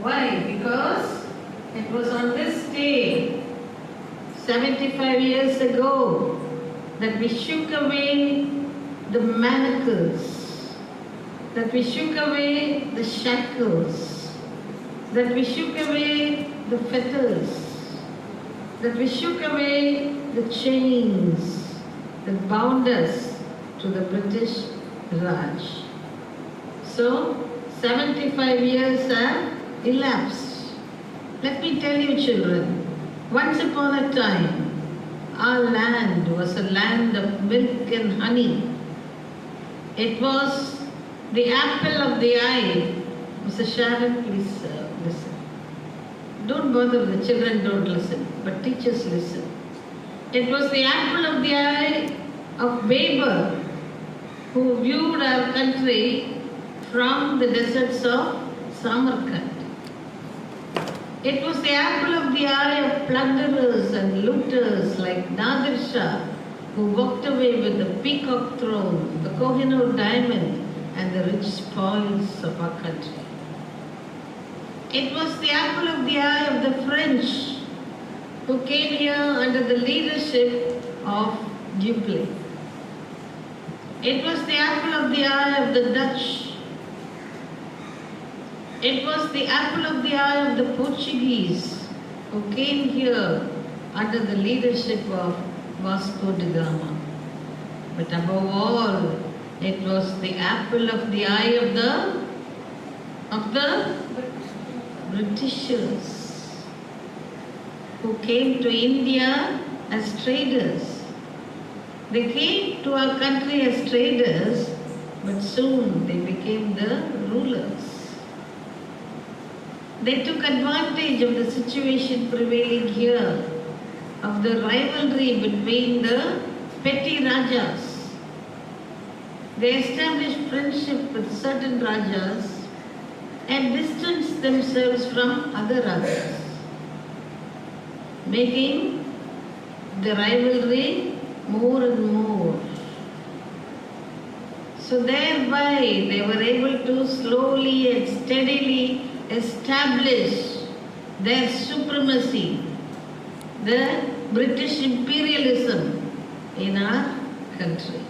Why? Because it was on this day, 75 years ago, that we shook away the manacles, that we shook away the shackles, that we shook away the fetters, that we shook away the chains that bound us to the British Raj. So, 75 years have elapsed. Let me tell you, children, once upon a time, our land was a land of milk and honey. It was the apple of the eye. Mr. Sharon, please listen. Don't bother, the children don't listen, but teachers listen. It was the apple of the eye of Weber, who viewed our country from the deserts of Samarkand. It was the apple of the eye of plunderers and looters like Nadir Shah, who walked away with the peacock throne, the Kohinoor diamond, and the rich spoils of our country. It was the apple of the eye of the French, who came here under the leadership of Duplessis. It was the apple of the eye of the Dutch. It was the apple of the eye of the Portuguese, who came here under the leadership of Vasco da Gama. But above all, it was the apple of the eye of the Britishers, who came to India as traders. They came to our country as traders, but soon they became the rulers. They took advantage of the situation prevailing here, of the rivalry between the petty Rajas. They established friendship with certain Rajas and distanced themselves from other Rajas, making the rivalry more and more. So thereby they were able to slowly and steadily establish their supremacy, the British imperialism in our country.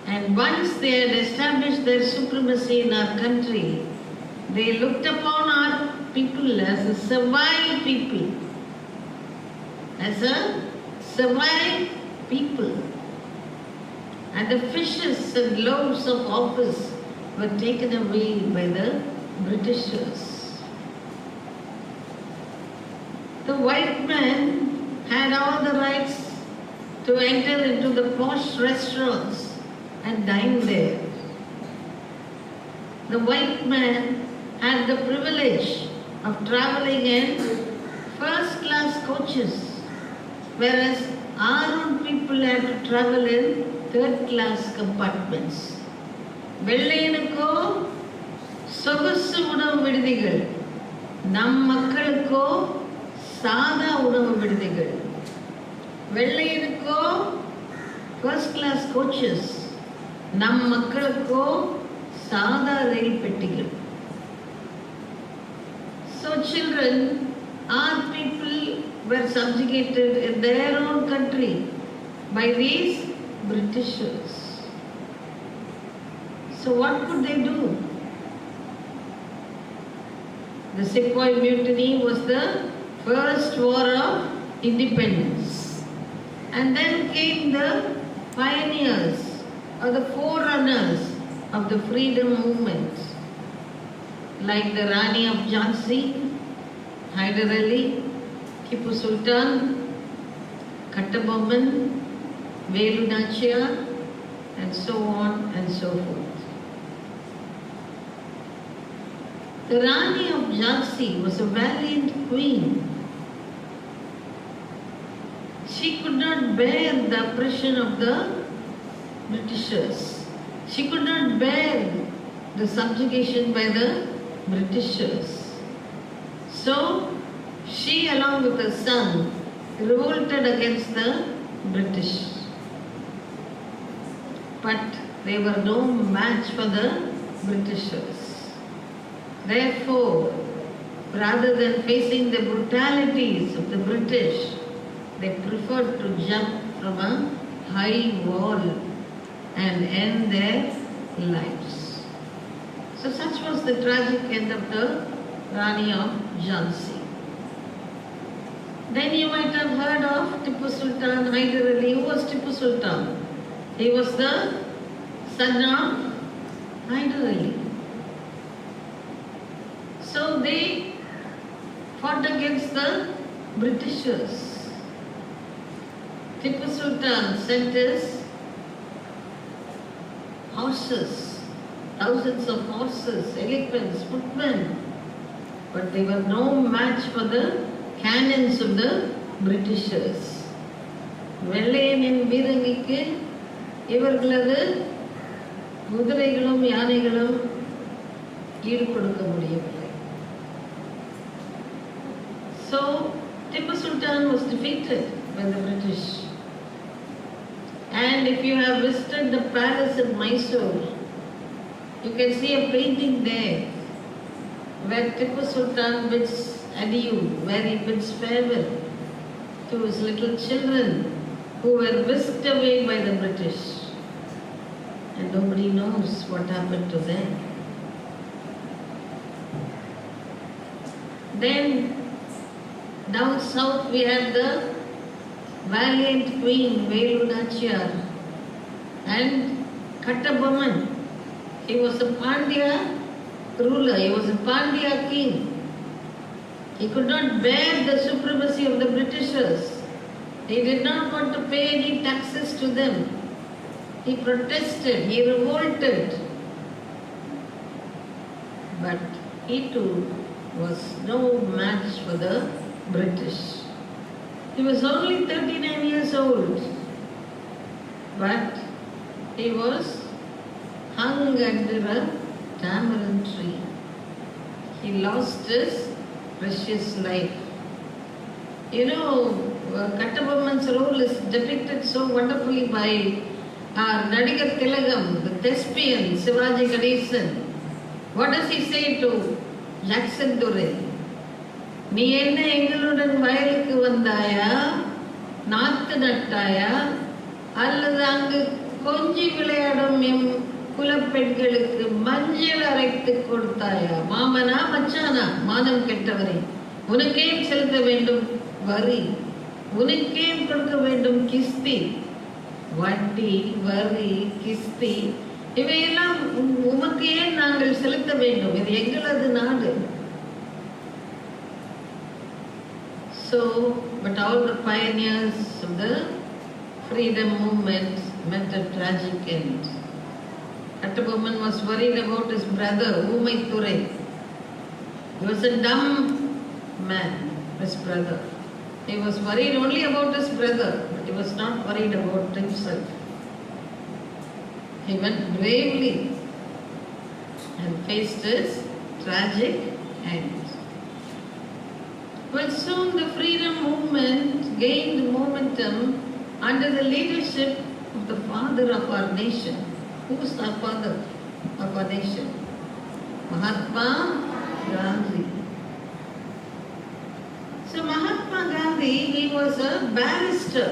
And once they had established their supremacy in our country, they looked upon our people as a servile people, as a servile people. And the fishes and loaves of office were taken away by the Britishers. The white man had all the rights to enter into the posh restaurants and dine there. The white man had the privilege of traveling in first-class coaches, whereas our own people had to travel in third-class compartments. வெள்ளையனுக்கோ சொகுசு உணவு விடுதிகள், நம் மக்களுக்கோ சாதா உணவு விடுதிகள். வெள்ளையனுக்கோ first-class coaches, நம் மக்களுக்கோ சாதா ரயில் பெட்டிகள். So children, our people were subjugated in their own country by these Britishers. So what could they do? The Sepoy Mutiny was the first war of independence. And then came the pioneers or the forerunners of the freedom movement, like the Rani of Jhansi, Hyder Ali, Tipu Sultan, Kattabomman, Velu Nachiyar, and so on and so forth. The Rani of Jhansi was a valiant queen. She could not bear the oppression of the Britishers. She could not bear the subjugation by the Britishers. So, she along with her son revolted against the British. But they were no match for the Britishers. Therefore, rather than facing the brutalities of the British, they preferred to jump from a high wall and end their lives. So such was the tragic end of the Rani of Jhansi. Then you might have heard of Tipu Sultan Hyder Ali. Who was Tipu Sultan? He was the son of Hyder Ali. So they fought against the Britishers. Tipu Sultan sent his horses, thousands of horses, elephants, footmen, but they were no match for the cannons of the Britishers. வெள்ளையனின் வீரங்கிக்கு இவர்களது குதிரைகளும் யானைகளும் ஈடு கொடுக்க முடியவில்லை. So Tipu Sultan was defeated by the British. And if you have visited the palace in Mysore, you can see a painting there where Tipu Sultan bids adieu, where he bids farewell to his little children who were whisked away by the British. And nobody knows what happened to them. Then down south we had the valiant Queen Velu Nachiyar and Kattabomman. He was a Pandya ruler, he was a Pandya king. He could not bear the supremacy of the Britishers. He did not want to pay any taxes to them. He protested, he revolted. But he too was no match for the British. He was only 39 years old, but he was hung under a tamarind tree. He lost his precious life. You know, Kattabomman's role is depicted so wonderfully by our Nadigar Tilagam, the thespian Sivaji Ganesan. What does he say to Jackson Durre? நீ என்ன எங்களுடன் வயலுக்கு வந்தாயா, நாத்து நட்டாயா, அல்லது அங்கு கொஞ்சி விளையாடும் M குலப்பெண்களுக்கு மஞ்சள் அரைத்து கொடுத்தாயா? மாமனா மச்சானா? மானம் கெட்டவரே, உனக்கேன் செலுத்த வேண்டும் வரி, உனக்கேன் கொடுக்க வேண்டும் கிஸ்தி, வட்டி, வரி, கிஸ்தி, இவையெல்லாம் உமக்கு ஏன் நாங்கள் செலுத்த வேண்டும்? இது எங்களது நாடு. So, but all the pioneers of the freedom movement met a tragic end. Kattabomman was worried about his brother, Umai Thurai. He was a dumb man, his brother. He was worried only about his brother, but he was not worried about himself. He went bravely and faced his tragic end. Well, soon the freedom movement gained momentum under the leadership of the father of our nation. Who was our father of our nation? Mahatma Gandhi. So Mahatma Gandhi, he was a barrister.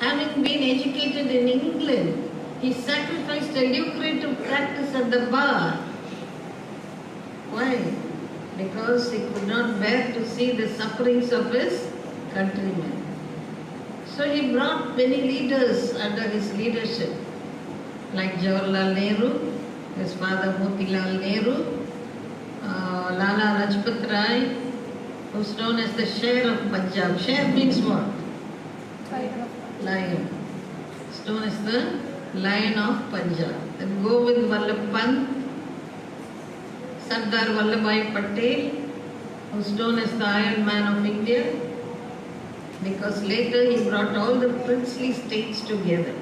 Having been educated in England, he sacrificed a lucrative practice at the bar. Why? Because he could not bear to see the sufferings of his countrymen. So he brought many leaders under his leadership, like Jawaharlal Nehru, his father Motilal Nehru, Lala Lajpat Rai, who is known as the Sher of Punjab. Sher means what? Lion. It's known as the Lion of Punjab. Then Govind Vallabh Pant, Sardar Vallabhbhai Patel, who is known as the Iron Man of India, because later he brought all the princely states together.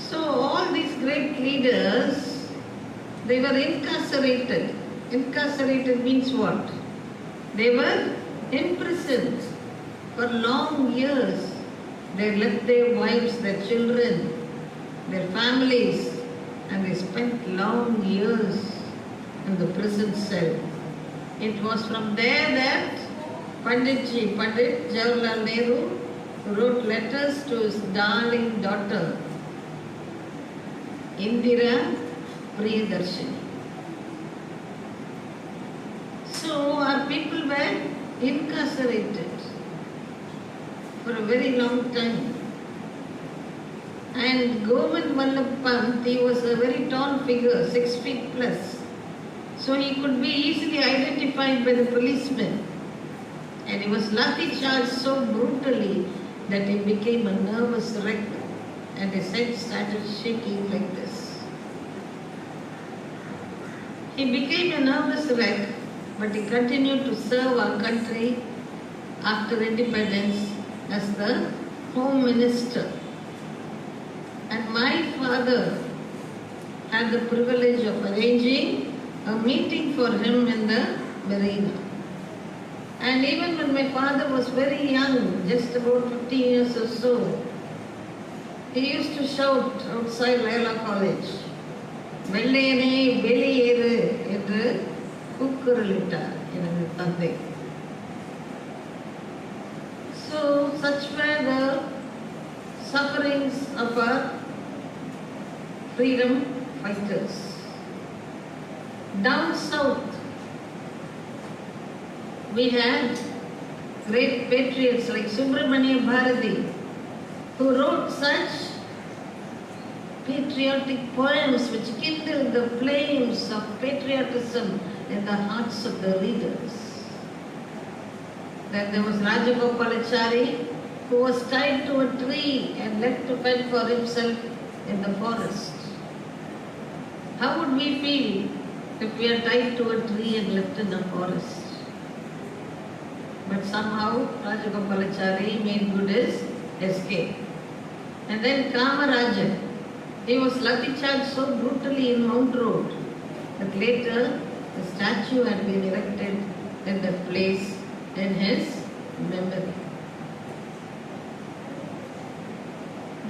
So all these great leaders, they were incarcerated. Incarcerated means what? They were imprisoned For long years, they left their wives, their children, their families, and they spent long years in the prison cell. It was from there that Pandit Jawaharlal Nehru wrote letters to his darling daughter, Indira Priyadarshini. So our people were incarcerated for a very long time. And Govind Vallabh Pant, he was a very tall figure, 6 feet plus. So he could be easily identified by the policemen. And he was lathi charged so brutally that he became a nervous wreck and his head started shaking like this. He became a nervous wreck, but he continued to serve our country after independence as the Home Minister. And my father had the privilege of arranging a meeting for him in the marina. And even when my father was very young, just about 15 years or so, he used to shout outside Layla College, "Vellene veliyeru" என்று கூக்குரலிட்டார் எனது தந்தை. So such were the sufferings of our freedom fighters. Down south, we had great patriots like Subramania Bharati, who wrote such patriotic poems which kindled the flames of patriotism in the hearts of the readers. Then there was Rajagopalachari, who was tied to a tree and left to fend for himself in the forest. How would we feel if we are tied to a tree and left in the forest? But somehow Rajagopalachari made good his escape. And then Kamarajan, he was lathi charged so brutally in Mount Road that later a statue had been erected in that place in his memory.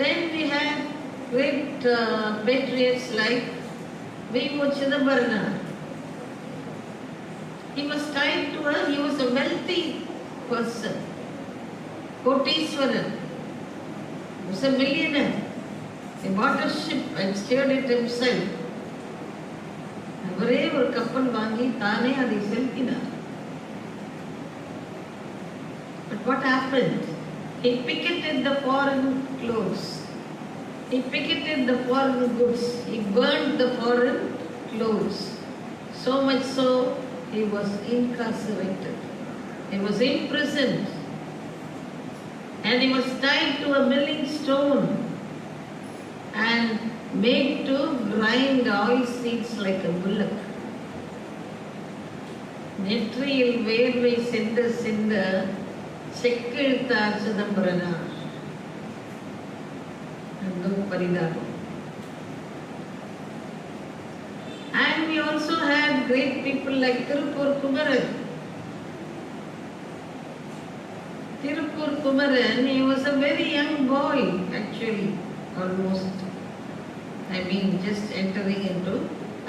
Then we had great patriots like V.O. Chidambaram. He was a wealthy person, Koteswaran. He was a millionaire. He bought a ship and steered it himself. அவரே ஒரு கப்பல் வாங்கி தானே அதை செலுத்தினார். But what happened? He picketed the foreign clothes. He picketed the foreign goods. He burned the foreign clothes. So much so, he was incarcerated. He was imprisoned. And he was tied to a milling stone and made to grind oil seeds like a bullock. நெற்றியில் வேர்வை சிந்த சிந்த செக்கிழுத்தார் சிதம்பரனார். பரிதாபம். And we also had great people like Tirupur Kumaran. Tirupur Kumaran, he was a very young boy actually, almost. Just entering into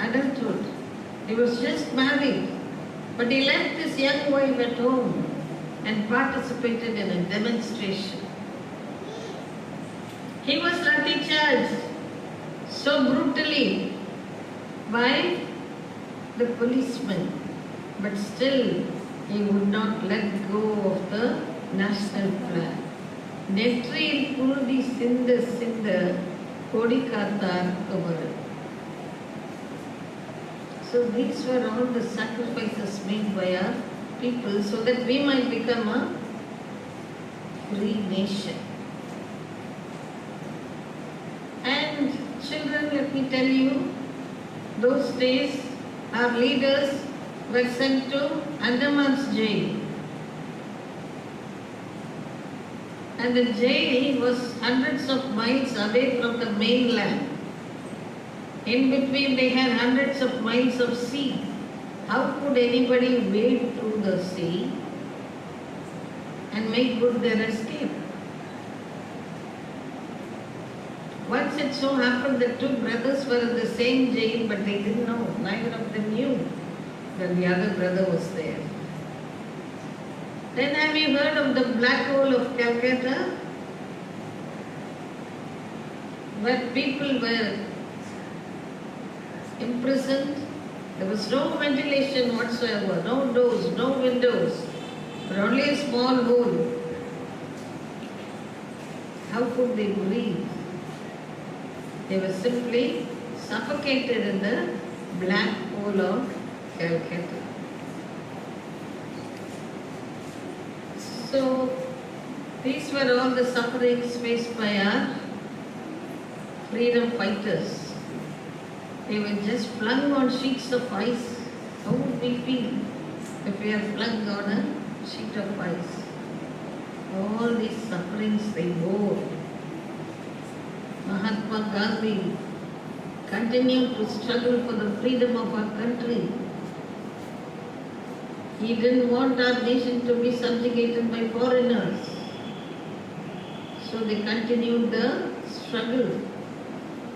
adulthood. He was just married, but he left his young wife at home and participated in a demonstration. He was lathi charged so brutally by the policemen, but still he would not let go of the national flag. நெற்றியில் குருதி சிந்த சிந்த கொடி காத்தார் Kumaran. So these were all the sacrifices made by our people so that we might become a free nation. And children, let me tell you, those days our leaders were sent to Andaman's jail. And the jail was hundreds of miles away from the mainland. In between they had hundreds of miles of sea. How could anybody wade through the sea? and make good their escape. Once it so happened that two brothers were in the same jail, but they didn't know, neither of them knew that the other brother was there. Then have you heard of the black hole of Calcutta? Where people were imprisoned, there was no ventilation whatsoever, no doors, no windows, but only a small hole. How could they breathe? They were simply suffocated in the black hole of Calcutta. So, these were all the sufferings faced by our freedom fighters. They were just flung on sheets of ice. How would we feel if we are flung on a sheet of ice? All these sufferings they bore. Mahatma Gandhi continued to struggle for the freedom of our country. He didn't want our nation to be subjugated by foreigners. So they continued the struggle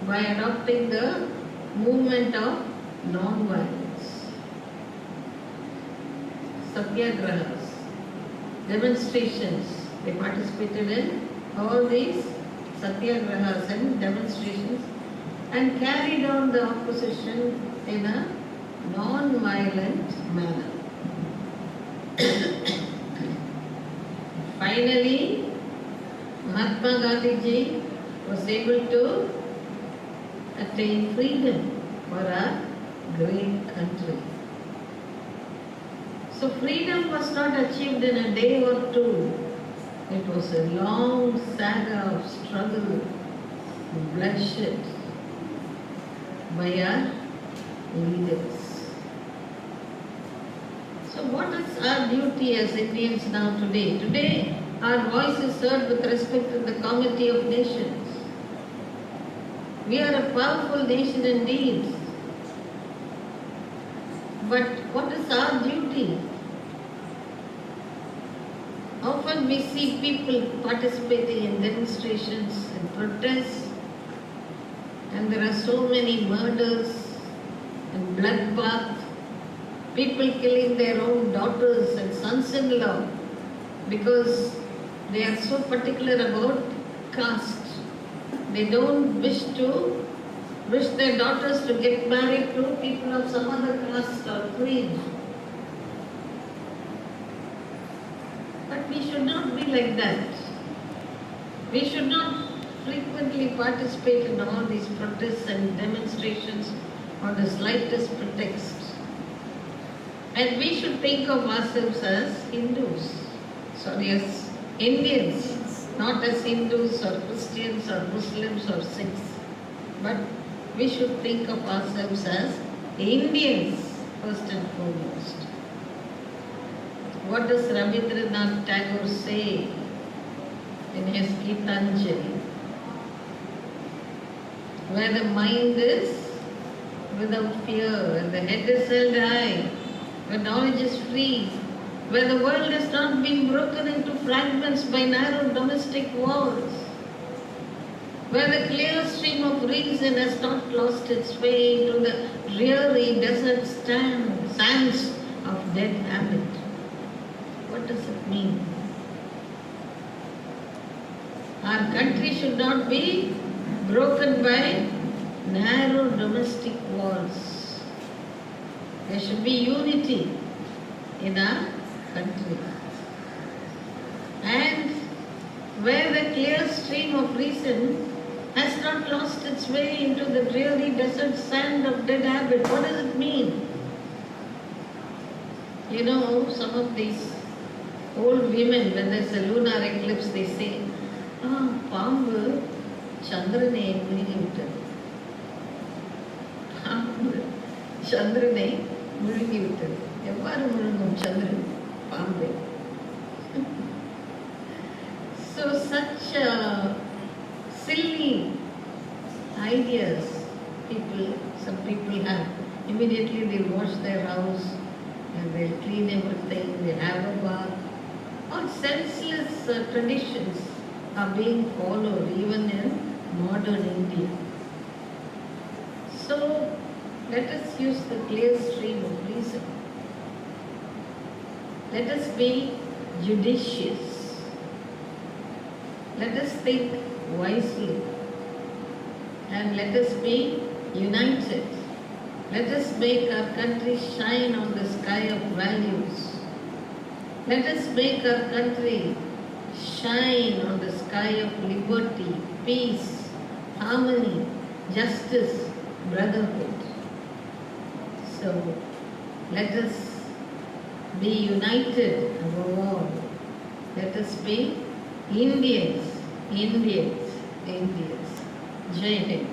by adopting the movement of non-violence. Satyagrahas, demonstrations, they participated in all these satyagrahas and demonstrations and carried on the opposition in a non-violent manner. Finally, Mahatma Gandhi ji was able to attain freedom for our great country. So freedom was not achieved in a day or two. It was a long saga of struggle, bloodshed by our leaders. So what is our duty as Indians now today? Today, our voice is heard with respect to the Committee of Nations. We are a powerful nation indeed. But what is our duty? Often we see people participating in demonstrations and protests, and there are so many murders and bloodbath, people killing their own daughters and sons-in-law because they are so particular about caste. They don't wish their daughters to get married to people of some other caste or creed. But we should not be like that. We should not frequently participate in all these protests and demonstrations on the slightest pretext. And we should think of ourselves as Hindus, as Indians, not as Hindus or Christians or Muslims or Sikhs. But we should think of ourselves as Indians first and foremost. What does Rabindranath Tagore say in his Gitanjali? Where the mind is without fear, and the head is held high, where knowledge is free, where the world has not been broken into fragments by narrow domestic wars, where the clear stream of reason has not lost its way into the dreary desert sands of dead habit. What does it mean? Our country should not be broken by narrow domestic walls. There should be unity in our country. And where the clear stream of reason has not lost its way into the dreary desert sand of dead habit. What does it mean? You know, some of these old women, when there's a lunar eclipse, they say, பாம்பு சந்திரனை முழுகி விட்டது. பாம்பு சந்திரனை முழுகி விட்டது. எவ்வாறு முழுங்கும் சந்திரன் பாம்பை? So such silly ideas some people have. Immediately they wash their house and they'll clean everything, they'll have a bath. All senseless traditions are being followed even in modern India. So let us use the clear stream of reason. Let us be judicious. Let us think wisely. And let us be united. Let us make our country shine on the sky of values. Let us make our country shine on the sky of liberty, peace, harmony, justice, brotherhood. So let us be united above all. Let us be Indians, Indians, Indians. Jai Hind.